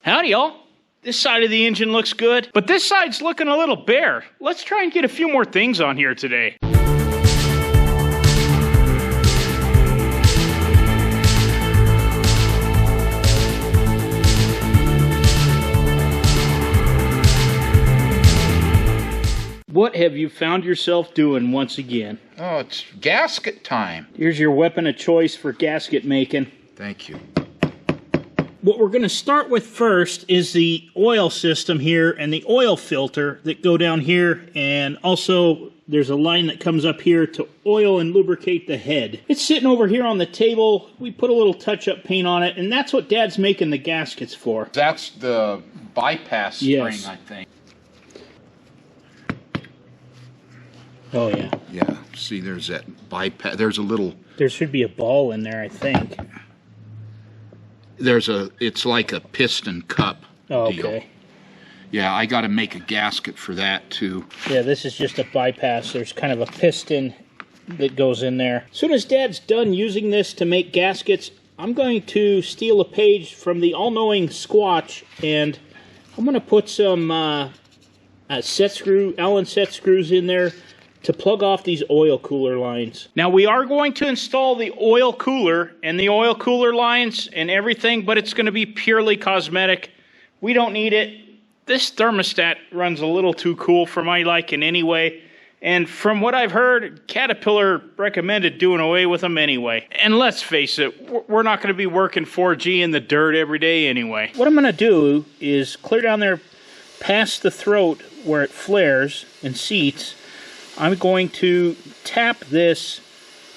Howdy, y'all. This side of the engine looks good, but this side's looking a little bare. Let's try and get a few more things on here today. What have you found yourself doing once again? Oh, it's gasket time. Here's your weapon of choice for gasket making. Thank you. What we're going to start with first is the oil system here and the oil filter that go down here, and also there's a line that comes up here to oil and lubricate the head. It's sitting over here on the table. We put a little touch-up paint on it, and that's what Dad's making the gaskets for. That's the bypass spring, Yes. I think. Oh, yeah. Yeah, see, there's that bypass. There's a little... There should be a ball in there, I think. It's like a piston cup Oh, deal. okay. Yeah, I got to make a gasket for that, too. Yeah, this is just a bypass. There's kind of a piston that goes in there. As soon as Dad's done using this to make gaskets, I'm going to steal a page from the all-knowing Squatch, and I'm going to put some Allen set screws in there to plug off these oil cooler lines. Now we are going to install the oil cooler and the oil cooler lines and everything, but it's going to be purely cosmetic. We don't need it. This thermostat runs a little too cool for my liking anyway. And from what I've heard, Caterpillar recommended doing away with them anyway. And let's face it, we're not going to be working 4G in the dirt every day anyway. What I'm going to do is clear down there past the throat where it flares and seats. I'm going to tap this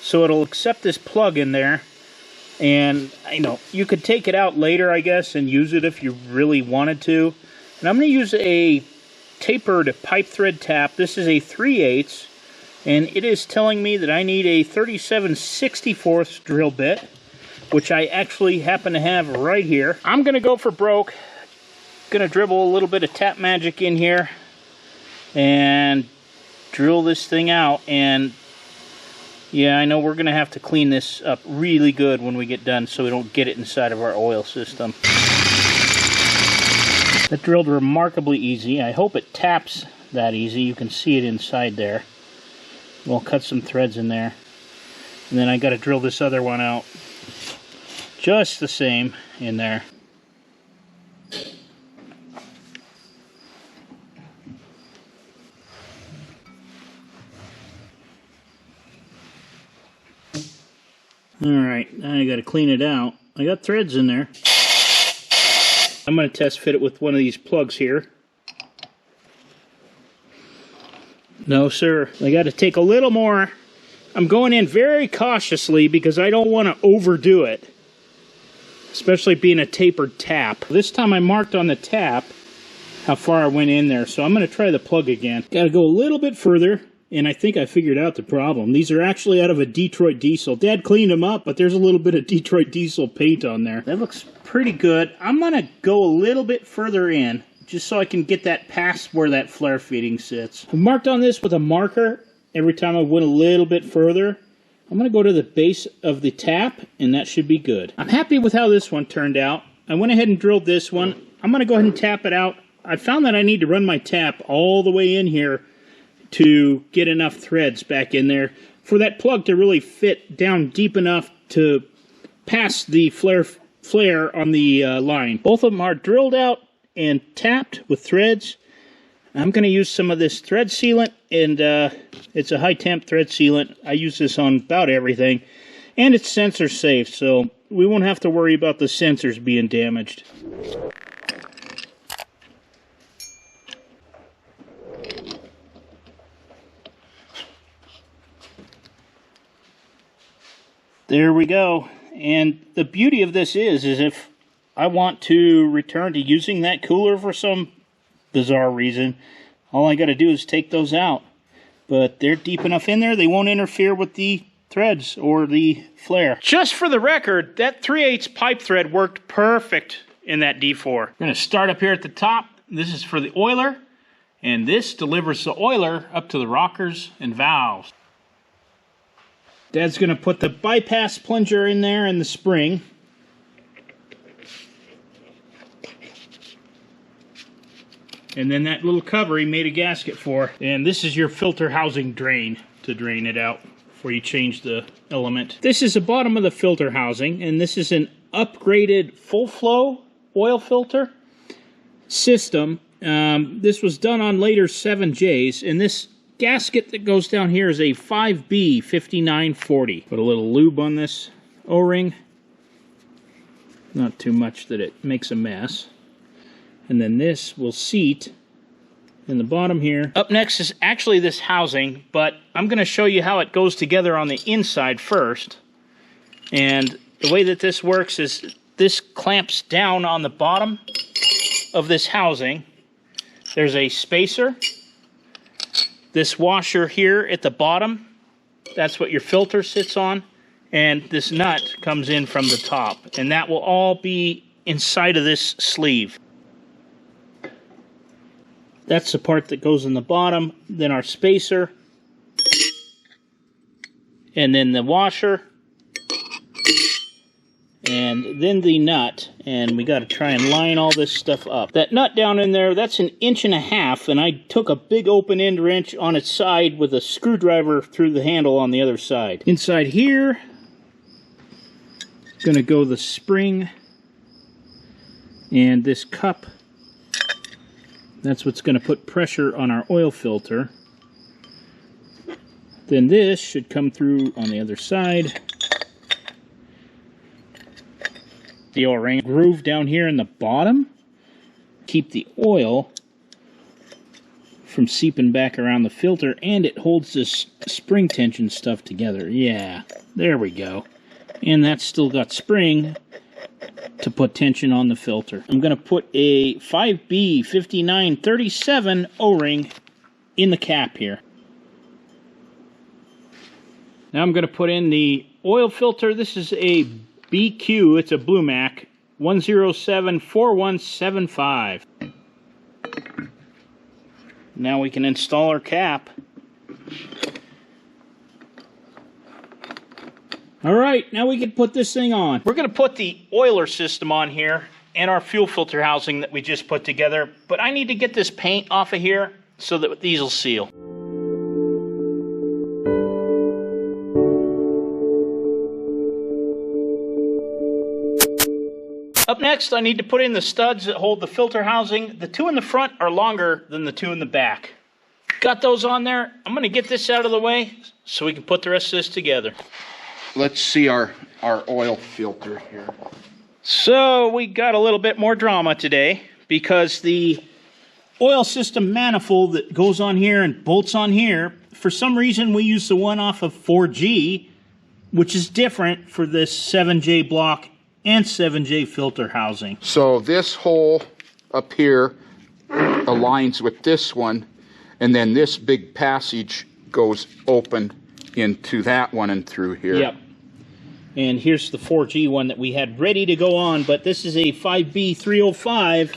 so it'll accept this plug in there, and you could take it out later, I guess, and use it if you really wanted to. And I'm going to use a tapered pipe thread tap. This is a 3/8, and it is telling me that I need a 37/64 drill bit, which I actually happen to have right here. I'm going to go for broke. Going to dribble a little bit of tap magic in here and drill this thing out. And yeah, I know we're gonna have to clean this up really good when we get done so we don't get it inside of our oil system. That drilled remarkably easy. I hope it taps that easy. You can see it inside there. We'll cut some threads in there, and then I got to drill this other one out just the same in there. Alright, now I gotta clean it out. I got threads in there. I'm gonna test fit it with one of these plugs here. No, sir. I gotta take a little more. I'm going in very cautiously because I don't want to overdo it. Especially being a tapered tap. This time I marked on the tap how far I went in there, so I'm gonna try the plug again. Gotta go a little bit further. And I think I figured out the problem. These are actually out of a Detroit diesel. Dad cleaned them up, but there's a little bit of Detroit diesel paint on there. That looks pretty good. I'm going to go a little bit further in, just so I can get that past where that flare feeding sits. I marked on this with a marker. Every time I went a little bit further, I'm going to go to the base of the tap, and that should be good. I'm happy with how this one turned out. I went ahead and drilled this one. I'm going to go ahead and tap it out. I found that I need to run my tap all the way in here to get enough threads back in there for that plug to really fit down deep enough to pass the flare on the line. Both of them are drilled out and tapped with threads. I'm going to use some of this thread sealant, and it's a high temp thread sealant. I use this on about everything, and it's sensor safe, so we won't have to worry about the sensors being damaged. There we go. And the beauty of this is if I want to return to using that cooler for some bizarre reason, all I got to do is take those out. But they're deep enough in there, they won't interfere with the threads or the flare. Just for the record, that 3/8 pipe thread worked perfect in that D4. We're going to start up here at the top. This is for the oiler, and this delivers the oiler up to the rockers and valves. Dad's going to put the bypass plunger in there and the spring. And then that little cover he made a gasket for. And this is your filter housing drain to drain it out before you change the element. This is the bottom of the filter housing, and this is an upgraded full flow oil filter system. This was done on later 7Js, and this gasket that goes down here is a 5B5940. Put a little lube on this O-ring. Not too much that it makes a mess. And then this will seat in the bottom here. Up next is actually this housing, but I'm going to show you how it goes together on the inside first. And the way that this works is this clamps down on the bottom of this housing. There's a spacer. This washer here at the bottom, that's what your filter sits on. And this nut comes in from the top. And that will all be inside of this sleeve. That's the part that goes in the bottom. Then our spacer. And then the washer. And then the nut. And we got to try and line all this stuff up. That nut down in there, that's 1.5 inches. And I took a big open end wrench on its side with a screwdriver through the handle on the other side. Inside here, going to go the spring and this cup. That's what's going to put pressure on our oil filter. Then this should come through on the other side. The O-ring groove down here in the bottom. Keep the oil from seeping back around the filter, and it holds this spring tension stuff together. Yeah, there we go. And that's still got spring to put tension on the filter. I'm going to put a 5B5937 O-ring in the cap here. Now I'm going to put in the oil filter. This is a BQ, it's a Blue Mac, 1074175. Now we can install our cap. Alright, now we can put this thing on. We're going to put the oiler system on here and our fuel filter housing that we just put together, but I need to get this paint off of here so that these will seal. Up next, I need to put in the studs that hold the filter housing. The two in the front are longer than the two in the back. Got those on there. I'm going to get this out of the way so we can put the rest of this together. Let's see our oil filter here. So we got a little bit more drama today because the oil system manifold that goes on here and bolts on here, for some reason we use the one off of 4G, which is different for this 7J block and 7J filter housing. So this hole up here aligns with this one, and then this big passage goes open into that one and through here. Yep. And here's the 4G one that we had ready to go on, but this is a 5B305,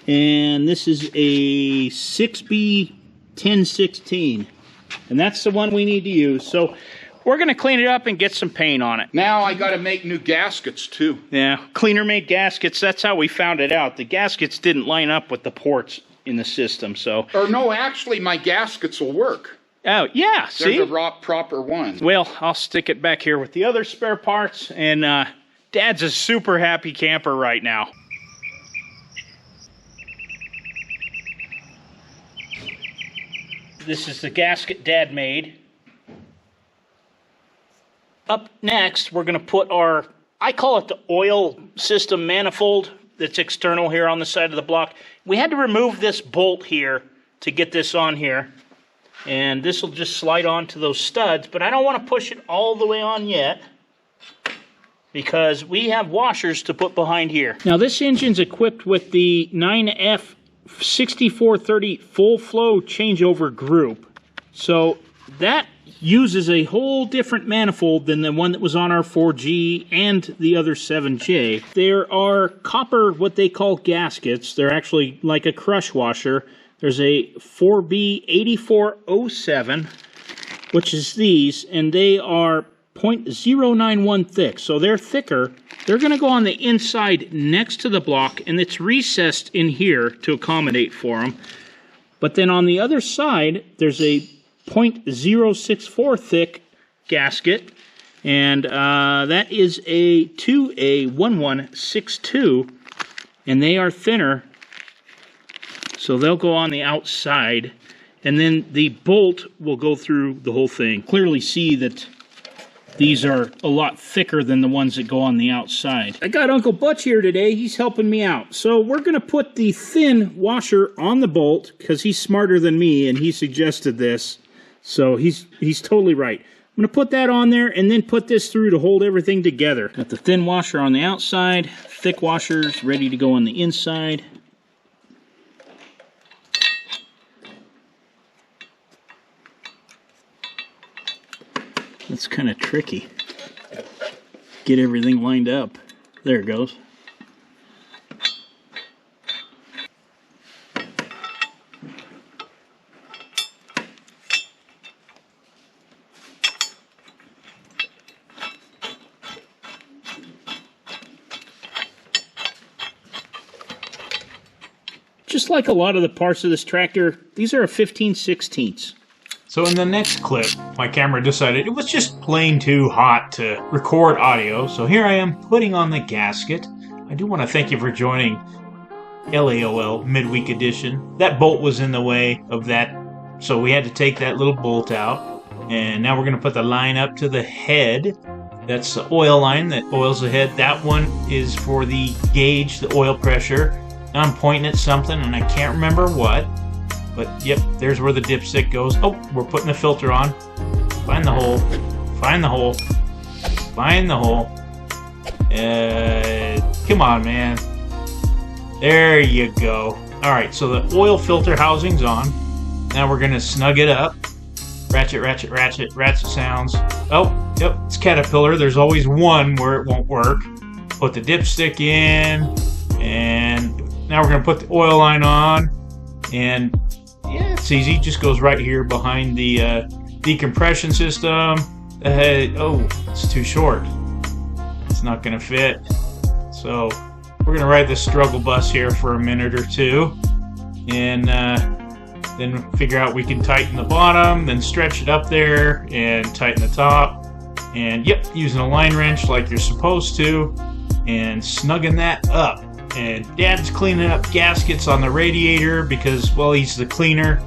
and this is a 6B1016. And that's the one we need to use. So we're going to clean it up and get some paint on it. Now I got to make new gaskets too. Yeah, cleaner made gaskets. That's how we found it out. The gaskets didn't line up with the ports in the system, so. Or no, actually my gaskets will work. Oh, yeah, see? They're the proper ones. Well, I'll stick it back here with the other spare parts, and Dad's a super happy camper right now. This is the gasket Dad made. Up next, we're going to put our, I call it the oil system manifold that's external here on the side of the block. We had to remove this bolt here to get this on here. And this will just slide onto those studs, but I don't want to push it all the way on yet because we have washers to put behind here. Now this engine's equipped with the 9F6430 full flow changeover group. So that uses a whole different manifold than the one that was on our 4G and the other 7J. There are copper, what they call gaskets. They're actually like a crush washer. There's a 4B8407, which is these, and they are 0.091 thick. So they're thicker They're going to go on the inside next to the block, and it's recessed in here to accommodate for them. But then on the other side, there's a 0.064 thick gasket, and that is to a 1162, and they are thinner, so they'll go on the outside, and then the bolt will go through the whole thing. Clearly see that these are a lot thicker than the ones that go on the outside. I got Uncle Butch here today. He's helping me out. So we're going to put the thin washer on the bolt because he's smarter than me and he suggested this. So he's totally right. I'm going to put that on there and then put this through to hold everything together. Got the thin washer on the outside, thick washers ready to go on the inside. That's kind of tricky. Get everything lined up. There it goes. Just like a lot of the parts of this tractor, these are a 15/16. So in the next clip, my camera decided it was just plain too hot to record audio, so here I am putting on the gasket. I do want to thank you for joining LAOL Midweek Edition. That bolt was in the way of that, so we had to take that little bolt out. And now we're going to put the line up to the head. That's the oil line that oils the head. That one is for the gauge, the oil pressure. Now I'm pointing at something and I can't remember what. But yep, there's where the dipstick goes. Oh, we're putting the filter on. Find the hole. Find the hole. Find the hole. Come on, man. There you go. Alright, so the oil filter housing's on. Now we're going to snug it up. Ratchet, ratchet, ratchet, ratchet sounds. Oh, yep, it's Caterpillar. There's always one where it won't work. Put the dipstick in. And now we're going to put the oil line on. And yeah, it's easy. Just goes right here behind the decompression system. Oh, it's too short. It's not going to fit. So we're going to ride this struggle bus here for a minute or two. And then figure out we can tighten the bottom, then stretch it up there and tighten the top. And yep, using a line wrench like you're supposed to. And snugging that up. And Dad's cleaning up gaskets on the radiator because, well, he's the cleaner.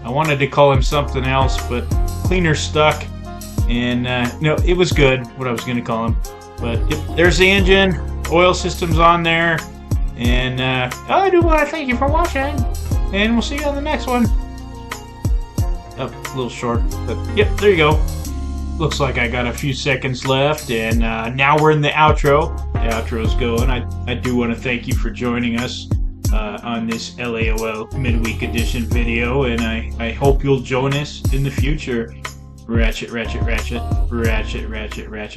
I wanted to call him something else, but cleaner stuck. And, no, it was good, what I was going to call him. But, yep, there's the engine. Oil system's on there. And, I do want to thank you for watching. And we'll see you on the next one. Oh, a little short, but, yep, there you go. Looks like I got a few seconds left, and now we're in the outro. The outro's going. I do want to thank you for joining us on this LAOL Midweek Edition video, and I hope you'll join us in the future. Ratchet, ratchet, ratchet, ratchet, ratchet, ratchet.